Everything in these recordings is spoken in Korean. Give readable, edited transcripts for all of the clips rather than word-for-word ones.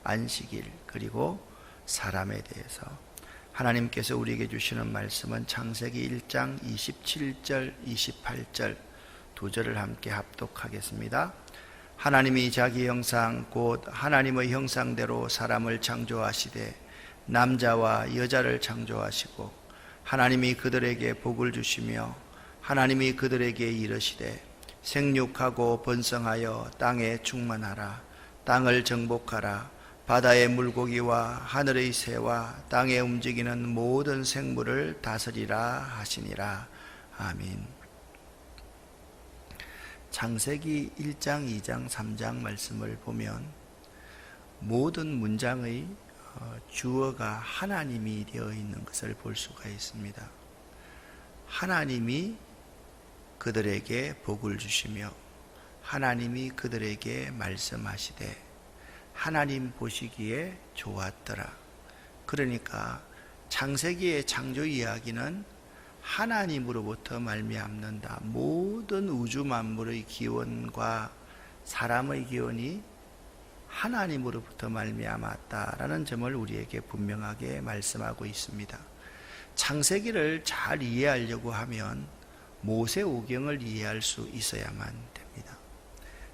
안식일, 그리고 사람에 대해서 하나님께서 우리에게 주시는 말씀은 창세기 1장 27절, 28절 두 절을 함께 합독하겠습니다. 하나님이 자기 형상 곧 하나님의 형상대로 사람을 창조하시되 남자와 여자를 창조하시고 하나님이 그들에게 복을 주시며 하나님이 그들에게 이르시되 생육하고 번성하여 땅에 충만하라. 땅을 정복하라. 바다의 물고기와 하늘의 새와 땅에 움직이는 모든 생물을 다스리라 하시니라. 아멘. 창세기 1장, 2장, 3장 말씀을 보면 모든 문장의 주어가 하나님이 되어 있는 것을 볼 수가 있습니다. 하나님이 그들에게 복을 주시며 하나님이 그들에게 말씀하시되 하나님 보시기에 좋았더라. 그러니까 창세기의 창조 이야기는 하나님으로부터 말미암는다. 모든 우주 만물의 기원과 사람의 기원이 하나님으로부터 말미암았다라는 점을 우리에게 분명하게 말씀하고 있습니다. 창세기를 잘 이해하려고 하면 모세오경을 이해할 수 있어야만 됩니다.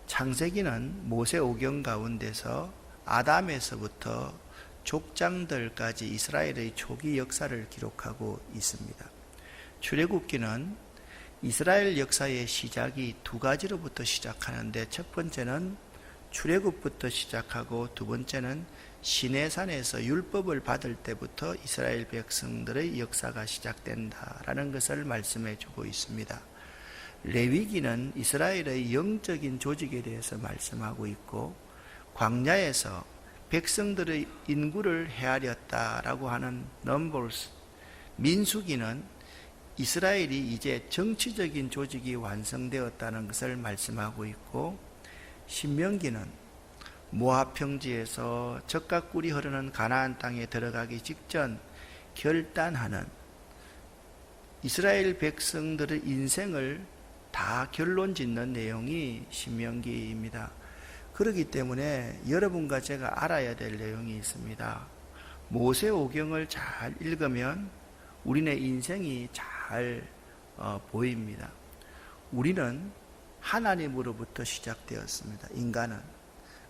창세기는 모세오경 가운데서 아담에서부터 족장들까지 이스라엘의 초기 역사를 기록하고 있습니다. 출애굽기는 이스라엘 역사의 시작이 두 가지로부터 시작하는데, 첫 번째는 출애굽부터 시작하고 두 번째는 시내산에서 율법을 받을 때부터 이스라엘 백성들의 역사가 시작된다라는 것을 말씀해 주고 있습니다. 레위기는 이스라엘의 영적인 조직에 대해서 말씀하고 있고, 광야에서 백성들의 인구를 헤아렸다라고 하는 넘버스, 민수기는 이스라엘이 이제 정치적인 조직이 완성되었다는 것을 말씀하고 있고, 신명기는 모압 평지에서 젖과 꿀이 흐르는 가나안 땅에 들어가기 직전 결단하는 이스라엘 백성들의 인생을 다 결론 짓는 내용이 신명기입니다. 그렇기 때문에 여러분과 제가 알아야 될 내용이 있습니다. 모세오경을 잘 읽으면 우리네 인생이 잘 보입니다. 우리는 하나님으로부터 시작되었습니다. 인간은.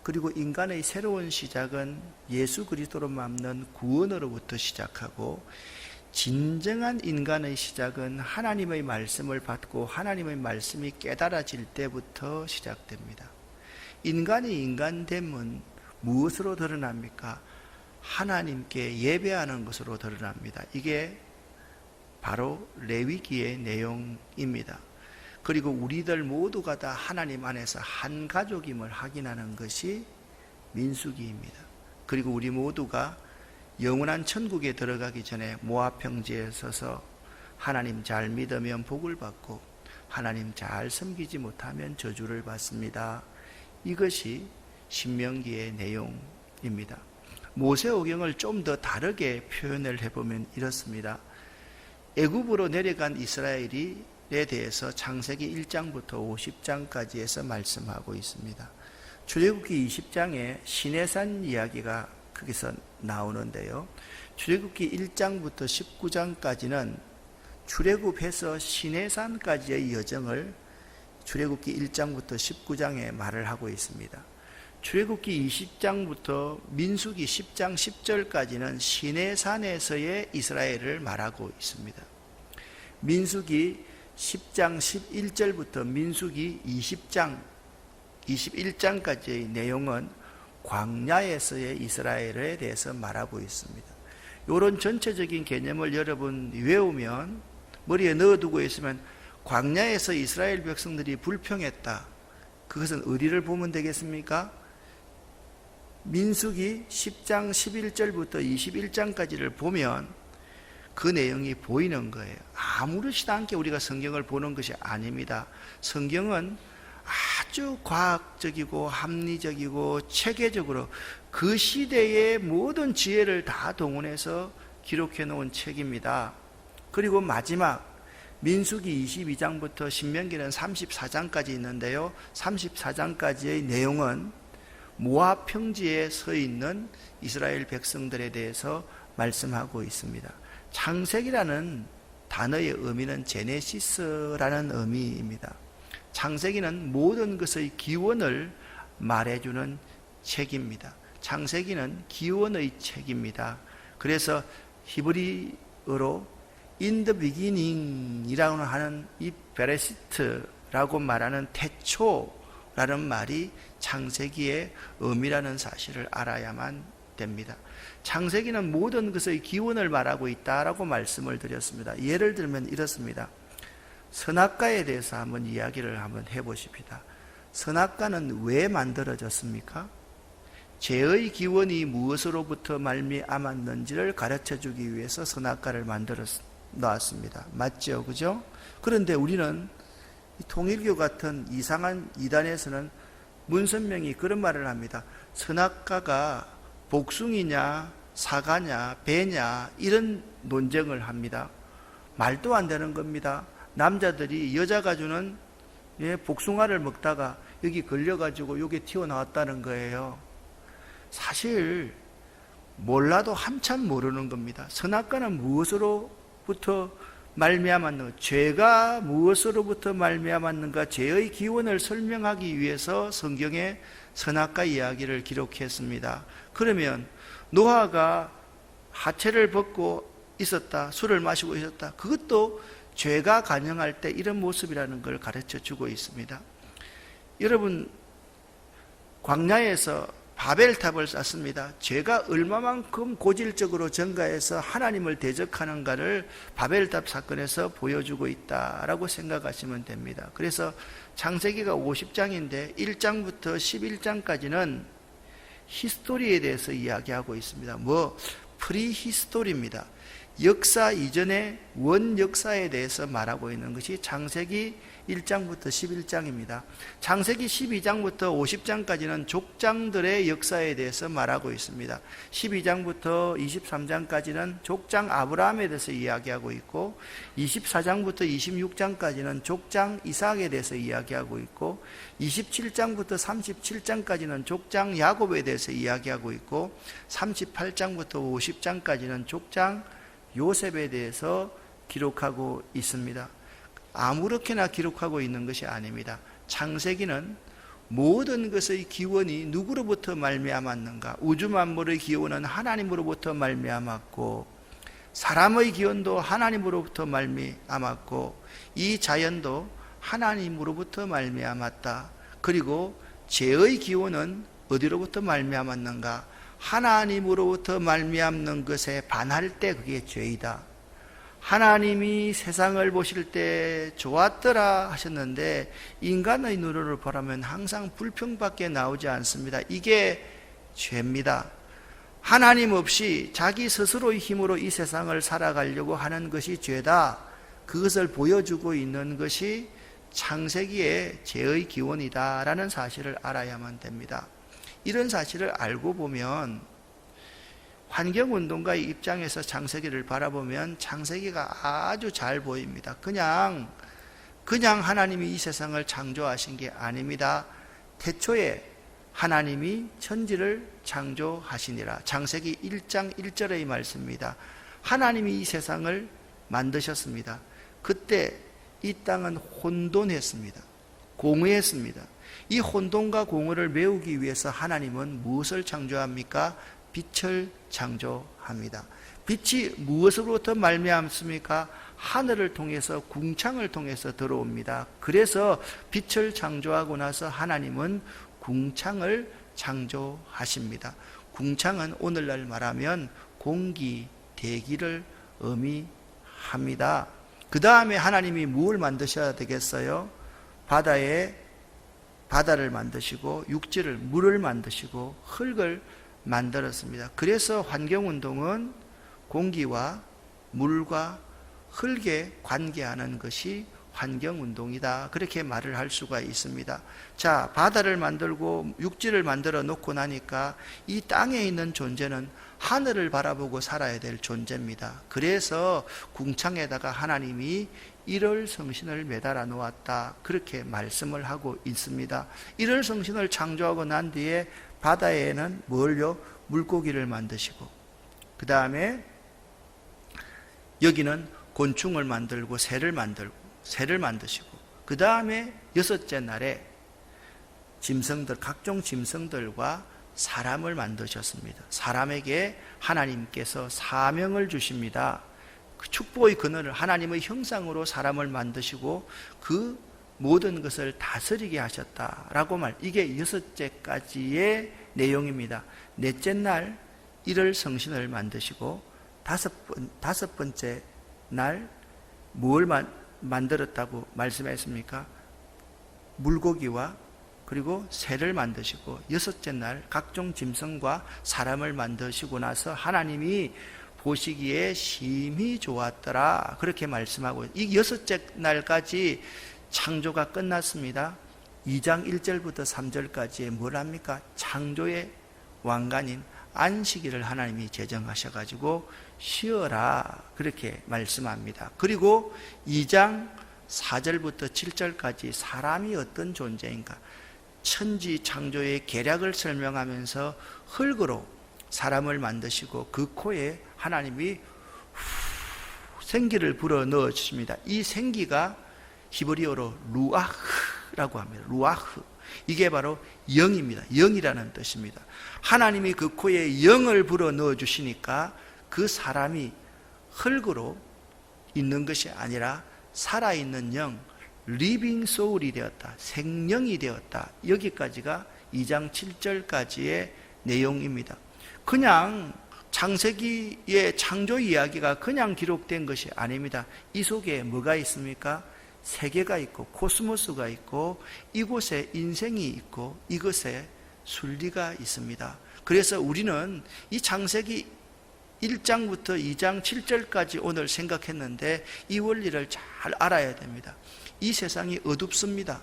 그리고 인간의 새로운 시작은 예수 그리스도로 맘는 구원으로부터 시작하고, 진정한 인간의 시작은 하나님의 말씀을 받고 하나님의 말씀이 깨달아질 때부터 시작됩니다. 인간이 인간됨은 무엇으로 드러납니까? 하나님께 예배하는 것으로 드러납니다. 이게 바로 레위기의 내용입니다. 그리고 우리들 모두가 다 하나님 안에서 한 가족임을 확인하는 것이 민수기입니다. 그리고 우리 모두가 영원한 천국에 들어가기 전에 모압 평지에 서서 하나님 잘 믿으면 복을 받고 하나님 잘 섬기지 못하면 저주를 받습니다. 이것이 신명기의 내용입니다. 모세오경을 좀 더 다르게 표현을 해보면 이렇습니다. 애굽으로 내려간 이스라엘에 대해서 창세기 1장부터 50장까지에서 말씀하고 있습니다. 출애굽기 20장에 시내산 이야기가 거기서 나오는데요. 출애굽기 1장부터 19장까지는 출애굽해서 시내산까지의 여정을 출애굽기 1장부터 19장에 말을 하고 있습니다. 출애굽기 20장부터 민수기 10장 10절까지는 시내산에서의 이스라엘을 말하고 있습니다. 민수기 10장 11절부터 민수기 20장 21장까지의 내용은 광야에서의 이스라엘에 대해서 말하고 있습니다. 이런 전체적인 개념을 여러분 외우면, 머리에 넣어두고 있으면, 광야에서 이스라엘 백성들이 불평했다. 그것은 어디를 보면 되겠습니까? 민수기 10장 11절부터 21장까지를 보면 그 내용이 보이는 거예요. 아무렇지도 않게 우리가 성경을 보는 것이 아닙니다. 성경은 아주 과학적이고 합리적이고 체계적으로 그 시대의 모든 지혜를 다 동원해서 기록해 놓은 책입니다. 그리고 마지막 민수기 22장부터 신명기는 34장까지 있는데요. 34장까지의 내용은 모압 평지에 서 있는 이스라엘 백성들에 대해서 말씀하고 있습니다. 창세기라는 단어의 의미는 제네시스라는 의미입니다. 창세기는 모든 것의 기원을 말해주는 책입니다. 창세기는 기원의 책입니다. 그래서 히브리어로 in the beginning 이라고 하는 이 베레시트라고 말하는 태초라는 말이 창세기의 의미라는 사실을 알아야만 됩니다. 창세기는 모든 것의 기원을 말하고 있다라고 말씀을 드렸습니다. 예를 들면 이렇습니다. 선악과에 대해서 한번 이야기를 한번 해보십시다. 선악과는 왜 만들어졌습니까? 죄의 기원이 무엇으로부터 말미암았는지를 가르쳐주기 위해서 선악과를 만들어 놨습니다. 맞죠? 그죠? 그런데 우리는 통일교 같은 이상한 이단에서는 문선명이 그런 말을 합니다. 선악과가 복숭이냐 사과냐 배냐 이런 논쟁을 합니다. 말도 안 되는 겁니다. 남자들이 여자가 주는 복숭아를 먹다가 여기 걸려가지고 여기 튀어나왔다는 거예요. 사실 몰라도 한참 모르는 겁니다. 선악과는 무엇으로부터 말미암았는가? 죄가 무엇으로부터 말미암았는가? 죄의 기원을 설명하기 위해서 성경에 선악과 이야기를 기록했습니다. 그러면 노아가 하체를 벗고 있었다, 술을 마시고 있었다. 그것도 죄가 간영할 때 이런 모습이라는 걸 가르쳐 주고 있습니다. 여러분, 광야에서 바벨탑을 쌓습니다. 죄가 얼마만큼 고질적으로 증가해서 하나님을 대적하는가를 바벨탑 사건에서 보여주고 있다라고 생각하시면 됩니다. 그래서 창세기가 50장인데 1장부터 11장까지는 히스토리에 대해서 이야기하고 있습니다. 프리히스토리입니다. 역사 이전의 원역사에 대해서 말하고 있는 것이 창세기 1장부터 11장입니다. 창세기 12장부터 50장까지는 족장들의 역사에 대해서 말하고 있습니다. 12장부터 23장까지는 족장 아브라함에 대해서 이야기하고 있고 24장부터 26장까지는 족장 이삭에 대해서 이야기하고 있고 27장부터 37장까지는 족장 야곱에 대해서 이야기하고 있고 38장부터 50장까지는 족장 요셉에 대해서 기록하고 있습니다. 아무렇게나 기록하고 있는 것이 아닙니다. 창세기는 모든 것의 기원이 누구로부터 말미암았는가? 우주 만물의 기원은 하나님으로부터 말미암았고 사람의 기원도 하나님으로부터 말미암았고 이 자연도 하나님으로부터 말미암았다. 그리고 죄의 기원은 어디로부터 말미암았는가? 하나님으로부터 말미암는 것에 반할 때 그게 죄이다. 하나님이 세상을 보실 때 좋았더라 하셨는데 인간의 눈으로 보라면 항상 불평밖에 나오지 않습니다. 이게 죄입니다. 하나님 없이 자기 스스로의 힘으로 이 세상을 살아가려고 하는 것이 죄다. 그것을 보여주고 있는 것이 창세기의 죄의 기원이다라는 사실을 알아야만 됩니다. 이런 사실을 알고 보면 환경운동가의 입장에서 창세기를 바라보면 창세기가 아주 잘 보입니다. 그냥 하나님이 이 세상을 창조하신 게 아닙니다. 태초에 하나님이 천지를 창조하시니라. 창세기 1장 1절의 말씀입니다. 하나님이 이 세상을 만드셨습니다. 그때 이 땅은 혼돈했습니다. 공허했습니다. 이 혼돈과 공허를 메우기 위해서 하나님은 무엇을 창조합니까? 빛을 창조합니다. 빛이 무엇으로부터 말미암습니까? 하늘을 통해서 궁창을 통해서 들어옵니다. 그래서 빛을 창조하고 나서 하나님은 궁창을 창조하십니다. 궁창은 오늘날 말하면 공기, 대기를 의미합니다. 그 다음에 하나님이 무엇을 만드셔야 되겠어요? 바다를 만드시고 육지를, 물을 만드시고 흙을 만들었습니다. 그래서 환경운동은 공기와 물과 흙에 관계하는 것이 환경운동이다. 그렇게 말을 할 수가 있습니다. 자, 바다를 만들고 육지를 만들어 놓고 나니까 이 땅에 있는 존재는 하늘을 바라보고 살아야 될 존재입니다. 그래서 궁창에다가 하나님이 일월 성신을 매달아 놓았다. 그렇게 말씀을 하고 있습니다. 일월 성신을 창조하고 난 뒤에 바다에는 뭘요? 물고기를 만드시고, 그 다음에 여기는 곤충을 만들고 새를 만드시고, 그 다음에 여섯째 날에 짐승들, 각종 짐승들과 사람을 만드셨습니다. 사람에게 하나님께서 사명을 주십니다. 그 축복의 근원을 하나님의 형상으로 사람을 만드시고 그 모든 것을 다스리게 하셨다라고 이게 여섯째까지의 내용입니다. 넷째 날 일월 성신을 만드시고 다섯 번째 날 뭘 만들었다고 말씀했습니까? 물고기와 그리고 새를 만드시고 여섯째 날 각종 짐승과 사람을 만드시고 나서 하나님이 보시기에 심히 좋았더라 그렇게 말씀하고, 이 여섯째 날까지 창조가 끝났습니다. 2장 1절부터 3절까지에 뭘 합니까? 창조의 왕관인 안식일을 하나님이 제정하셔가지고 쉬어라 그렇게 말씀합니다. 그리고 2장 4절부터 7절까지 사람이 어떤 존재인가, 천지 창조의 계략을 설명하면서 흙으로 사람을 만드시고 그 코에 하나님이 생기를 불어 넣어 주십니다. 이 생기가 히브리어로 루아흐라고 합니다. 루아흐. 이게 바로 영입니다. 영이라는 뜻입니다. 하나님이 그 코에 영을 불어 넣어 주시니까 그 사람이 흙으로 있는 것이 아니라 살아있는 영, 리빙 소울이 되었다. 생명이 되었다. 여기까지가 2장 7절까지의 내용입니다. 그냥 창세기의 창조 이야기가 그냥 기록된 것이 아닙니다. 이 속에 뭐가 있습니까? 세계가 있고 코스모스가 있고 이곳에 인생이 있고 이것에 순리가 있습니다. 그래서 우리는 이 창세기 1장부터 2장 7절까지 오늘 생각했는데 이 원리를 잘 알아야 됩니다. 이 세상이 어둡습니다.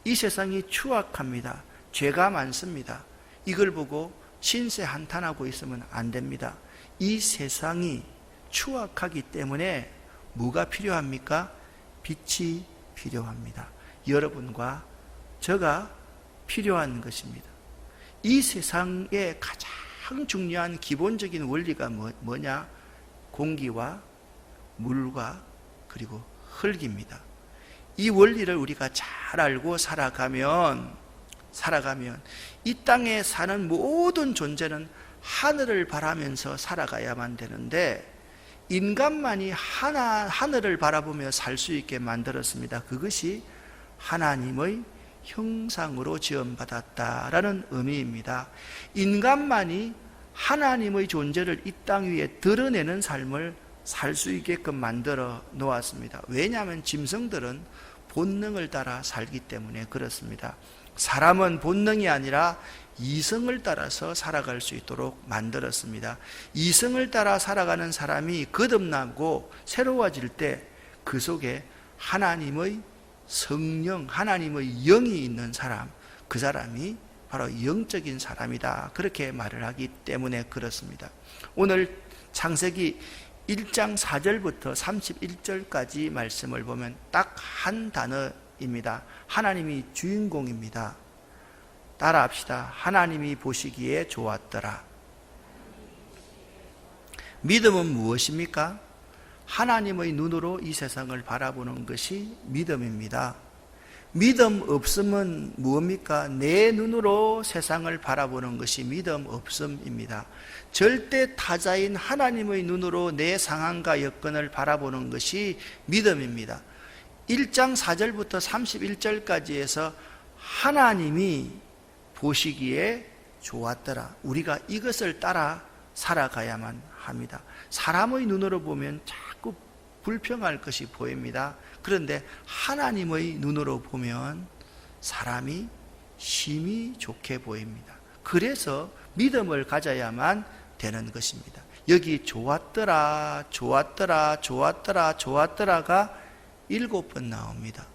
이 세상이 추악합니다. 죄가 많습니다. 이걸 보고 신세 한탄하고 있으면 안 됩니다. 이 세상이 추악하기 때문에 뭐가 필요합니까? 빛이 필요합니다. 여러분과 저가 필요한 것입니다. 이 세상의 가장 중요한 기본적인 원리가 뭐냐? 공기와 물과 그리고 흙입니다. 이 원리를 우리가 잘 알고 살아가면 이 땅에 사는 모든 존재는 하늘을 바라면서 살아가야만 되는데, 인간만이 하늘을 바라보며 살 수 있게 만들었습니다. 그것이 하나님의 형상으로 지음받았다라는 의미입니다. 인간만이 하나님의 존재를 이 땅 위에 드러내는 삶을 살 수 있게끔 만들어 놓았습니다. 왜냐하면 짐승들은 본능을 따라 살기 때문에 그렇습니다. 사람은 본능이 아니라 이성을 따라서 살아갈 수 있도록 만들었습니다. 이성을 따라 살아가는 사람이 거듭나고 새로워질 때 그 속에 하나님의 성령, 하나님의 영이 있는 사람, 그 사람이 바로 영적인 사람이다 그렇게 말을 하기 때문에 그렇습니다. 오늘 창세기 1장 4절부터 31절까지 말씀을 보면 딱 한 단어입니다. 하나님이 주인공입니다. 따라합시다. 하나님이 보시기에 좋았더라. 믿음은 무엇입니까? 하나님의 눈으로 이 세상을 바라보는 것이 믿음입니다. 믿음 없음은 무엇입니까? 내 눈으로 세상을 바라보는 것이 믿음 없음입니다. 절대 타자인 하나님의 눈으로 내 상황과 여건을 바라보는 것이 믿음입니다. 1장 4절부터 31절까지 해서 하나님이 보시기에 좋았더라. 우리가 이것을 따라 살아가야만 합니다. 사람의 눈으로 보면 자꾸 불평할 것이 보입니다. 그런데 하나님의 눈으로 보면 사람이 심히 좋게 보입니다. 그래서 믿음을 가져야만 되는 것입니다. 여기 좋았더라, 좋았더라, 좋았더라, 좋았더라가 7번 나옵니다.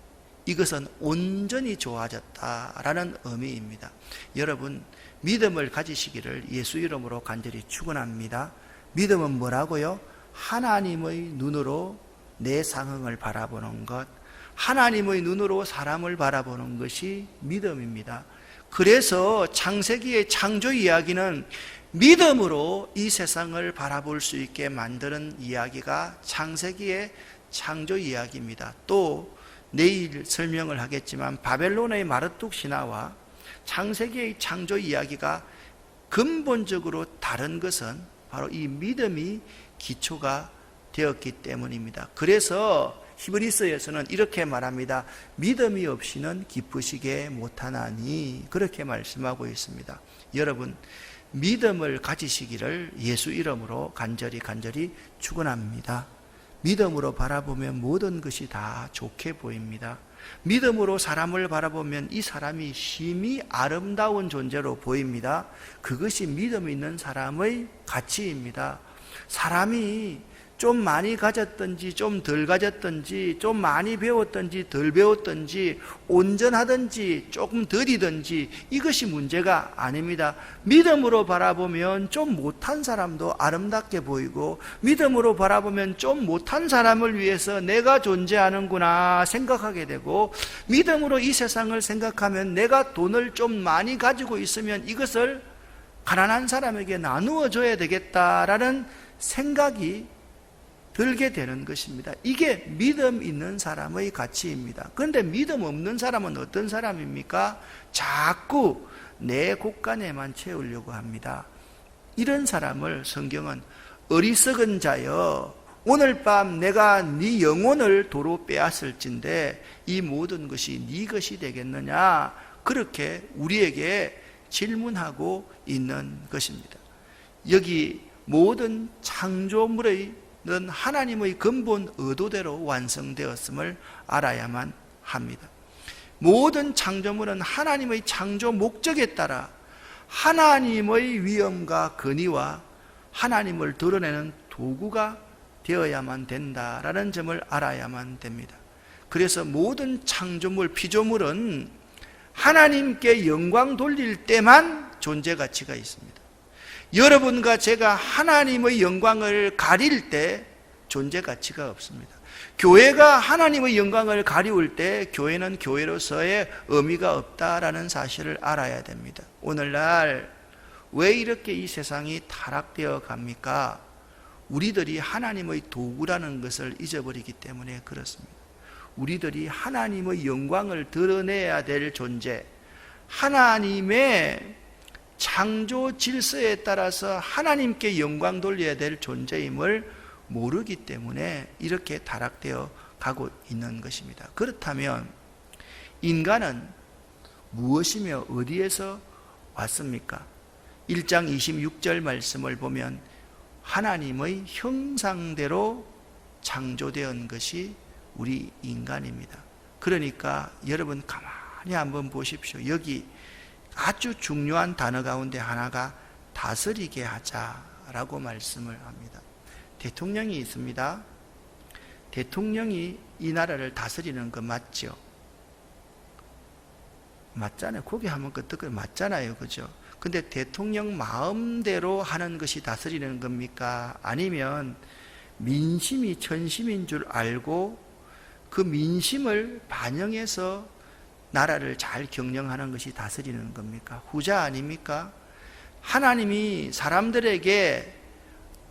이것은 온전히 좋아졌다라는 의미입니다. 여러분, 믿음을 가지시기를 예수 이름으로 간절히 축원합니다. 믿음은 뭐라고요? 하나님의 눈으로 내 상황을 바라보는 것, 하나님의 눈으로 사람을 바라보는 것이 믿음입니다. 그래서 창세기의 창조 이야기는 믿음으로 이 세상을 바라볼 수 있게 만드는 이야기가 창세기의 창조 이야기입니다. 또 내일 설명을 하겠지만 바벨론의 마르뚝 신화와 창세기의 창조 이야기가 근본적으로 다른 것은 바로 이 믿음이 기초가 되었기 때문입니다. 그래서 히브리서에서는 이렇게 말합니다. 믿음이 없이는 기쁘시게 못하나니, 그렇게 말씀하고 있습니다. 여러분, 믿음을 가지시기를 예수 이름으로 간절히 축원합니다. 믿음으로 바라보면 모든 것이 다 좋게 보입니다. 믿음으로 사람을 바라보면 이 사람이 심히 아름다운 존재로 보입니다. 그것이 믿음 있는 사람의 가치입니다. 사람이 좀 많이 가졌든지 좀 덜 가졌든지, 좀 많이 배웠든지 덜 배웠든지, 온전하든지 조금 덜이든지 이것이 문제가 아닙니다. 믿음으로 바라보면 좀 못한 사람도 아름답게 보이고, 믿음으로 바라보면 좀 못한 사람을 위해서 내가 존재하는구나 생각하게 되고, 믿음으로 이 세상을 생각하면 내가 돈을 좀 많이 가지고 있으면 이것을 가난한 사람에게 나누어 줘야 되겠다라는 생각이 들게 되는 것입니다. 이게 믿음 있는 사람의 가치입니다. 그런데 믿음 없는 사람은 어떤 사람입니까? 자꾸 내 곳간에만 채우려고 합니다. 이런 사람을 성경은 어리석은 자여, 오늘 밤 내가 네 영혼을 도로 빼앗을진데 이 모든 것이 네 것이 되겠느냐, 그렇게 우리에게 질문하고 있는 것입니다. 여기 모든 창조물의 는 하나님의 근본 의도대로 완성되었음을 알아야만 합니다. 모든 창조물은 하나님의 창조 목적에 따라 하나님의 위엄과 권위와 하나님을 드러내는 도구가 되어야만 된다라는 점을 알아야만 됩니다. 그래서 모든 창조물, 피조물은 하나님께 영광 돌릴 때만 존재 가치가 있습니다. 여러분과 제가 하나님의 영광을 가릴 때 존재 가치가 없습니다. 교회가 하나님의 영광을 가리울 때 교회는 교회로서의 의미가 없다라는 사실을 알아야 됩니다. 오늘날 왜 이렇게 이 세상이 타락되어 갑니까? 우리들이 하나님의 도구라는 것을 잊어버리기 때문에 그렇습니다. 우리들이 하나님의 영광을 드러내야 될 존재, 하나님의 창조 질서에 따라서 하나님께 영광 돌려야 될 존재임을 모르기 때문에 이렇게 타락되어 가고 있는 것입니다. 그렇다면 인간은 무엇이며 어디에서 왔습니까? 1장 26절 말씀을 보면 하나님의 형상대로 창조되었던 것이 우리 인간입니다. 그러니까 여러분 가만히 한번 보십시오. 여기 아주 중요한 단어 가운데 하나가 다스리게 하자라고 말씀을 합니다. 대통령이 있습니다. 대통령이 이 나라를 다스리는 거 맞죠? 맞잖아요. 고개 한번 끄덕끄덕 맞잖아요. 그죠? 근데 대통령 마음대로 하는 것이 다스리는 겁니까? 아니면 민심이 천심인 줄 알고 그 민심을 반영해서 나라를 잘 경영하는 것이 다스리는 겁니까? 후자 아닙니까? 하나님이 사람들에게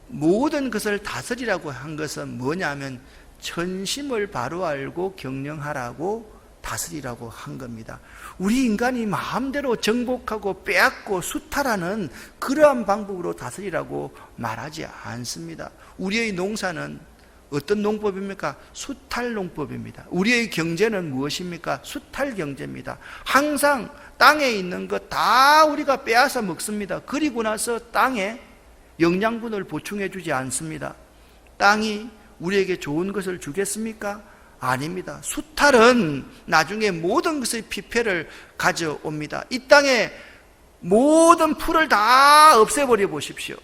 모든 것을 다스리라고 한 것은 뭐냐면 천심을 바로 알고 경영하라고 다스리라고 한 겁니다. 우리 인간이 마음대로 정복하고 빼앗고 수탈하는 그러한 방법으로 다스리라고 말하지 않습니다. 우리의 농사는 어떤 농법입니까? 수탈 농법입니다. 우리의 경제는 무엇입니까? 수탈 경제입니다. 항상 땅에 있는 것 다 우리가 빼앗아 먹습니다. 그리고 나서 땅에 영양분을 보충해 주지 않습니다. 땅이 우리에게 좋은 것을 주겠습니까? 아닙니다. 수탈은 나중에 모든 것의 피폐를 가져옵니다. 이 땅에 모든 풀을 다 없애버려 보십시오.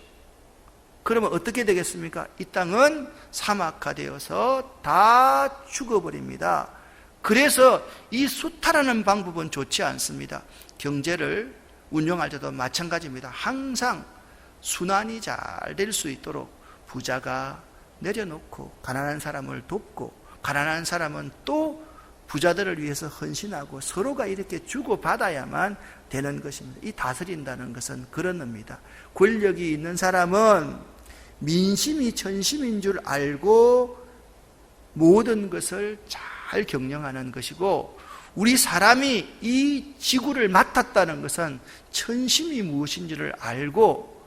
그러면 어떻게 되겠습니까? 이 땅은 사막화되어서 다 죽어버립니다. 그래서 이 수탈하는 방법은 좋지 않습니다. 경제를 운영할 때도 마찬가지입니다. 항상 순환이 잘 될 수 있도록 부자가 내려놓고 가난한 사람을 돕고, 가난한 사람은 또 부자들을 위해서 헌신하고 서로가 이렇게 주고받아야만 되는 것입니다. 이 다스린다는 것은 그런 의미입니다. 권력이 있는 사람은 민심이 천심인 줄 알고 모든 것을 잘 경영하는 것이고, 우리 사람이 이 지구를 맡았다는 것은 천심이 무엇인지를 알고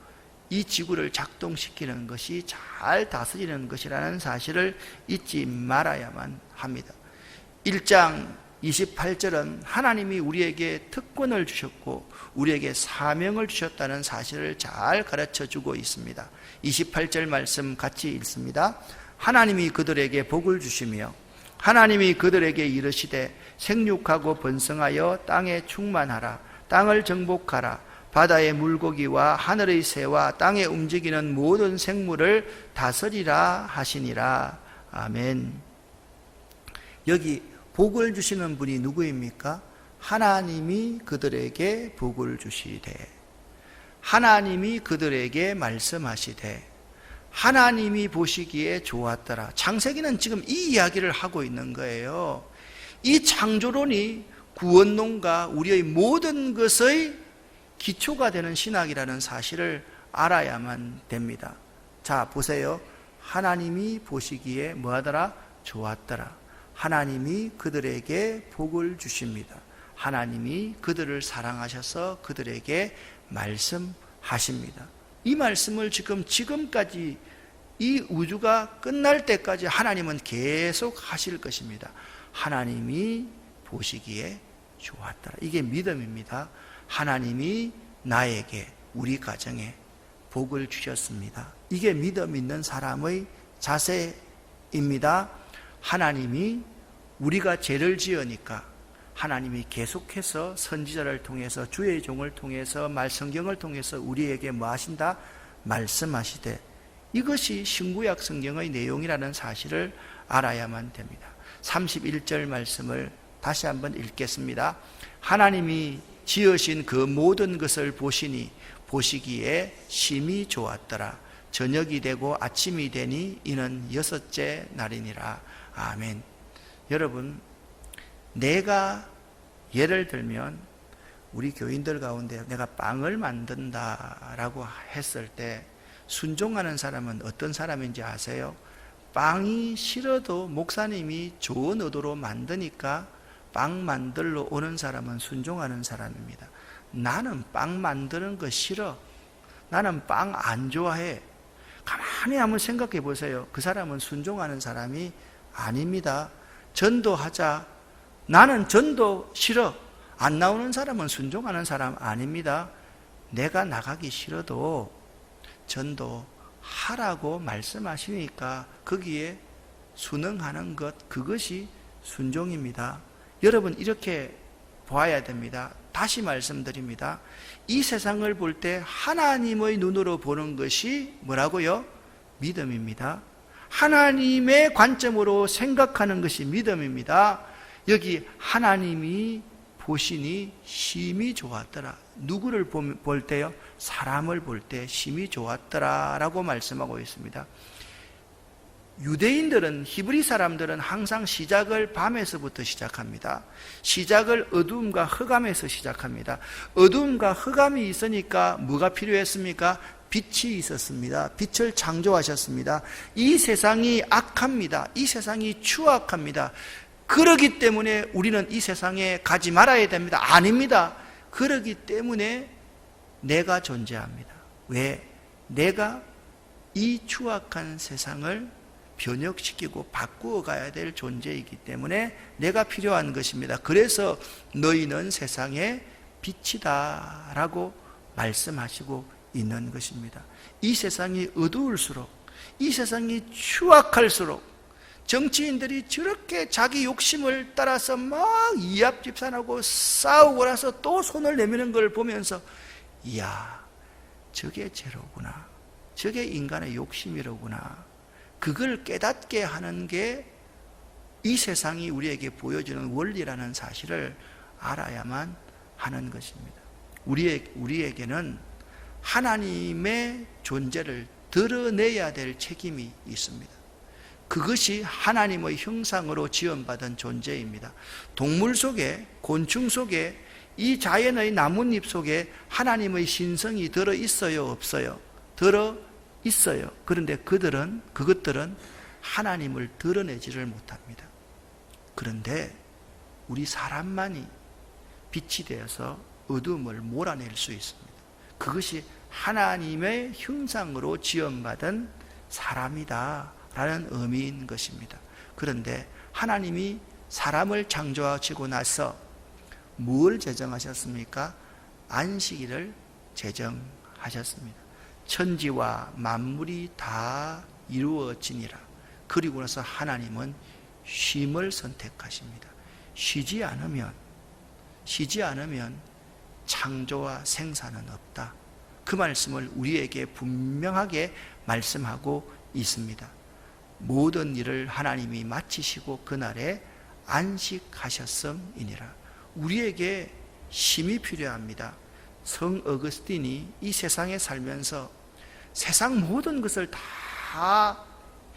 이 지구를 작동시키는 것이 잘 다스리는 것이라는 사실을 잊지 말아야만 합니다. 1장 28절은 하나님이 우리에게 특권을 주셨고 우리에게 사명을 주셨다는 사실을 잘 가르쳐주고 있습니다. 28절 말씀 같이 읽습니다. 하나님이 그들에게 복을 주시며 하나님이 그들에게 이르시되 생육하고 번성하여 땅에 충만하라. 땅을 정복하라. 바다의 물고기와 하늘의 새와 땅에 움직이는 모든 생물을 다스리라 하시니라. 아멘. 여기 복을 주시는 분이 누구입니까? 하나님이 그들에게 복을 주시되, 하나님이 그들에게 말씀하시되, 하나님이 보시기에 좋았더라. 창세기는 지금 이 이야기를 하고 있는 거예요. 이 창조론이 구원론과 우리의 모든 것의 기초가 되는 신학이라는 사실을 알아야만 됩니다. 자, 보세요. 하나님이 보시기에 뭐하더라? 좋았더라. 하나님이 그들에게 복을 주십니다. 하나님이 그들을 사랑하셔서 그들에게 말씀하십니다. 이 말씀을 지금까지 이 우주가 끝날 때까지 하나님은 계속 하실 것입니다. 하나님이 보시기에 좋았더라. 이게 믿음입니다. 하나님이 나에게, 우리 가정에 복을 주셨습니다. 이게 믿음 있는 사람의 자세입니다. 하나님이 우리가 죄를 지으니까 하나님이 계속해서 선지자를 통해서, 주의 종을 통해서, 성경을 통해서 우리에게 뭐 하신다? 말씀하시되, 이것이 신구약 성경의 내용이라는 사실을 알아야만 됩니다. 31절 말씀을 다시 한번 읽겠습니다. 하나님이 지으신 그 모든 것을 보시니 보시기에 심히 좋았더라. 저녁이 되고 아침이 되니 이는 6째 날이니라. 아멘. 여러분, 내가 예를 들면 우리 교인들 가운데 내가 빵을 만든다라고 했을 때 순종하는 사람은 어떤 사람인지 아세요? 빵이 싫어도 목사님이 좋은 의도로 만드니까 빵 만들러 오는 사람은 순종하는 사람입니다. 나는 빵 만드는 거 싫어. 나는 빵 안 좋아해. 가만히 한번 생각해 보세요. 그 사람은 순종하는 사람이 아닙니다. 전도하자. 나는 전도 싫어. 안 나오는 사람은 순종하는 사람 아닙니다. 내가 나가기 싫어도 전도하라고 말씀하시니까 거기에 순응하는 것, 그것이 순종입니다. 여러분, 이렇게 봐야 됩니다. 다시 말씀드립니다. 이 세상을 볼 때 하나님의 눈으로 보는 것이 뭐라고요? 믿음입니다. 하나님의 관점으로 생각하는 것이 믿음입니다. 여기 하나님이 보시니 심히 좋았더라. 누구를 볼 때요? 사람을 볼 때 심히 좋았더라 라고 말씀하고 있습니다. 유대인들은, 히브리 사람들은 항상 시작을 밤에서부터 시작합니다. 시작을 어두움과 흑암에서 시작합니다. 어두움과 흑암이 있으니까 뭐가 필요했습니까? 빛이 있었습니다. 빛을 창조하셨습니다. 이 세상이 악합니다. 이 세상이 추악합니다. 그러기 때문에 우리는 이 세상에 가지 말아야 됩니다. 아닙니다. 그러기 때문에 내가 존재합니다. 왜? 내가 이 추악한 세상을 변혁시키고 바꾸어 가야 될 존재이기 때문에 내가 필요한 것입니다. 그래서 너희는 세상의 빛이다 라고 말씀하시고 있는 것입니다. 이 세상이 어두울수록, 이 세상이 추악할수록 정치인들이 저렇게 자기 욕심을 따라서 막 이합집산하고 싸우고 나서 또 손을 내미는 걸 보면서, 이야, 저게 죄로구나, 저게 인간의 욕심이로구나, 그걸 깨닫게 하는 게 이 세상이 우리에게 보여주는 원리라는 사실을 알아야만 하는 것입니다. 우리에게는 하나님의 존재를 드러내야 될 책임이 있습니다. 그것이 하나님의 형상으로 지음받은 존재입니다. 동물 속에, 곤충 속에, 이 자연의 나뭇잎 속에 하나님의 신성이 들어 있어요, 없어요? 들어 있어요. 그런데 그것들은 하나님을 드러내지를 못합니다. 그런데 우리 사람만이 빛이 되어서 어둠을 몰아낼 수 있습니다. 그것이 하나님의 형상으로 지음받은 사람이다 라는 의미인 것입니다. 그런데 하나님이 사람을 창조하시고 나서 뭘 제정하셨습니까? 안식일을 제정하셨습니다. 천지와 만물이 다 이루어지니라. 그리고 나서 하나님은 쉼을 선택하십니다. 쉬지 않으면 창조와 생산은 없다. 그 말씀을 우리에게 분명하게 말씀하고 있습니다. 모든 일을 하나님이 마치시고 그날에 안식하셨음이니라. 우리에게 쉼이 필요합니다. 성 어거스틴이 이 세상에 살면서 세상 모든 것을 다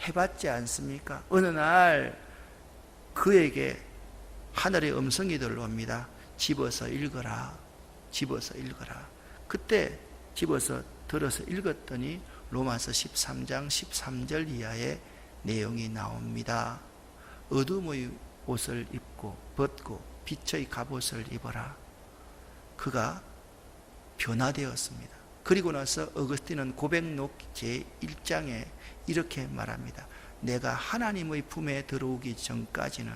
해봤지 않습니까? 어느 날 그에게 하늘의 음성이 들려옵니다. 집어서 읽어라. 집어서 읽어라. 그때 집어서 들어서 읽었더니 로마서 13장 13절 이하의 내용이 나옵니다. 어둠의 옷을 벗고 빛의 갑옷을 입어라. 그가 변화되었습니다. 그리고 나서 어거스틴은 고백록 제1장에 이렇게 말합니다. 내가 하나님의 품에 들어오기 전까지는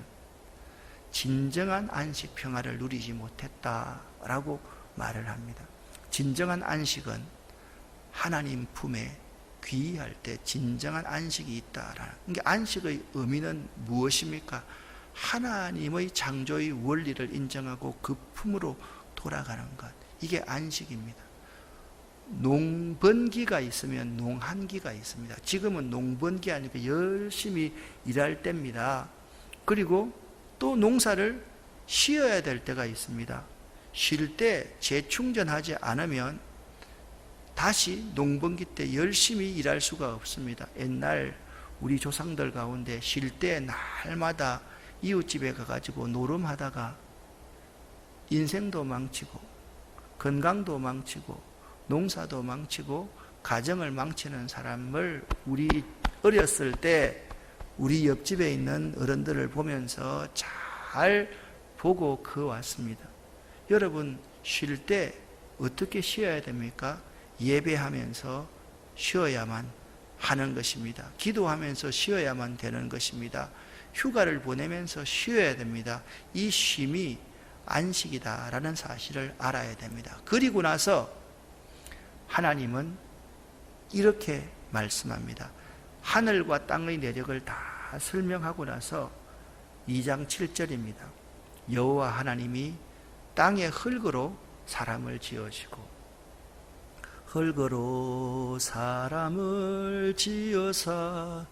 진정한 안식 평화를 누리지 못했다라고 말을 합니다. 진정한 안식은 하나님 품에 귀의할 때 진정한 안식이 있다라는. 그러니까 안식의 의미는 무엇입니까? 하나님의 창조의 원리를 인정하고 그 품으로 돌아가는 것. 이게 안식입니다. 농번기가 있으면 농한기가 있습니다. 지금은 농번기 아니고 열심히 일할 때입니다. 그리고 또 농사를 쉬어야 될 때가 있습니다. 쉴 때 재충전하지 않으면 다시 농번기 때 열심히 일할 수가 없습니다. 옛날 우리 조상들 가운데 쉴 때 날마다 이웃집에 가가지고 노름하다가 인생도 망치고 건강도 망치고 농사도 망치고 가정을 망치는 사람을 우리 어렸을 때 우리 옆집에 있는 어른들을 보면서 잘 보고 왔습니다. 여러분 쉴 때 어떻게 쉬어야 됩니까? 예배하면서 쉬어야만 하는 것입니다. 기도하면서 쉬어야만 되는 것입니다. 휴가를 보내면서 쉬어야 됩니다. 이 쉼이 안식이다라는 사실을 알아야 됩니다. 그리고 나서 하나님은 이렇게 말씀합니다. 하늘과 땅의 내력을 다 설명하고 나서 2장 7절입니다. 여호와 하나님이 땅의 흙으로 사람을 지으시고 흙으로 사람을 지어사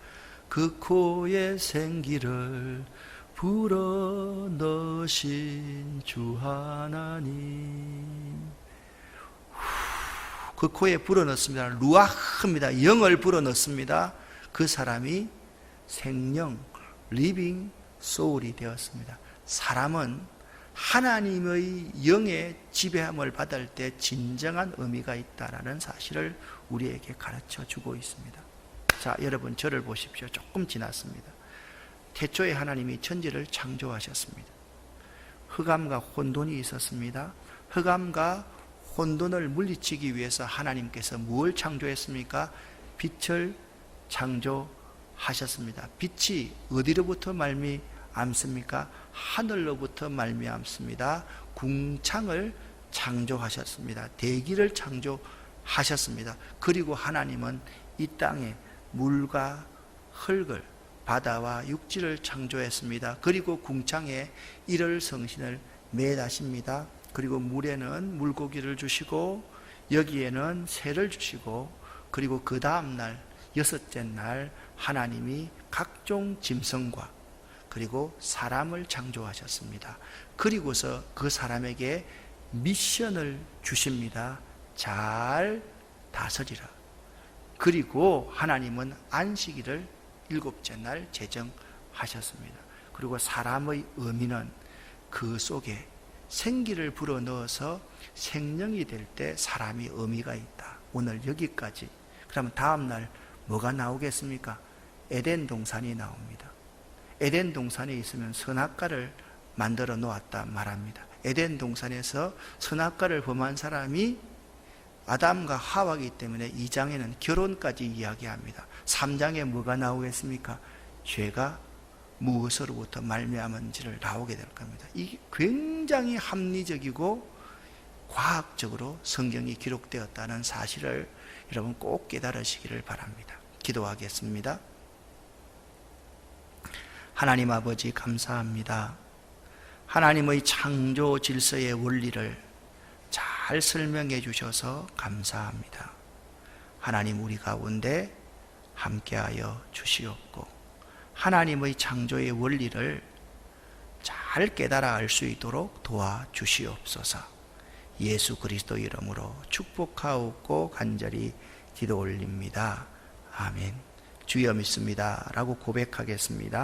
그 코에 생기를 불어넣으신 주 하나님. 그 코에 불어넣습니다. 루아흐입니다. 영을 불어넣습니다. 그 사람이 생명, 리빙 소울이 되었습니다. 사람은 하나님의 영의 지배함을 받을 때 진정한 의미가 있다는 사실을 우리에게 가르쳐 주고 있습니다. 자, 여러분 저를 보십시오. 조금 지났습니다. 태초에 하나님이 천지를 창조하셨습니다. 흑암과 혼돈이 있었습니다. 흑암과 혼돈을 물리치기 위해서 하나님께서 뭘 창조했습니까? 빛을 창조하셨습니다. 빛이 어디로부터 말미암습니까? 하늘로부터 말미암습니다. 궁창을 창조하셨습니다. 대기를 창조하셨습니다. 그리고 하나님은 이 땅에 물과 흙을, 바다와 육지를 창조했습니다. 그리고 궁창에 일월 성신을 매다십니다. 그리고 물에는 물고기를 주시고 여기에는 새를 주시고 그리고 그 다음 날 여섯째 날 하나님이 각종 짐승과 그리고 사람을 창조하셨습니다. 그리고서 그 사람에게 미션을 주십니다. 잘 다스리라. 그리고 하나님은 안식일을 일곱째 날 제정하셨습니다. 그리고 사람의 의미는 그 속에 생기를 불어넣어서 생명이 될 때 사람이 의미가 있다. 오늘 여기까지. 그러면 다음 날 뭐가 나오겠습니까? 에덴 동산이 나옵니다. 에덴 동산에 있으면 선악과를 만들어 놓았다 말합니다. 에덴 동산에서 선악과를 범한 사람이 아담과 하와이기 때문에 2장에는 결혼까지 이야기합니다. 3장에 뭐가 나오겠습니까? 죄가 무엇으로부터 말미암은지를 나오게 될 겁니다. 이게 굉장히 합리적이고 과학적으로 성경이 기록되었다는 사실을 여러분 꼭 깨달으시기를 바랍니다. 기도하겠습니다. 하나님 아버지 감사합니다. 하나님의 창조 질서의 원리를 잘 설명해 주셔서 감사합니다. 하나님 우리 가운데 함께하여 주시옵고 하나님의 창조의 원리를 잘 깨달아 알 수 있도록 도와주시옵소서. 예수 그리스도 이름으로 축복하옵고 간절히 기도 올립니다. 아멘. 주여 믿습니다 라고 고백하겠습니다.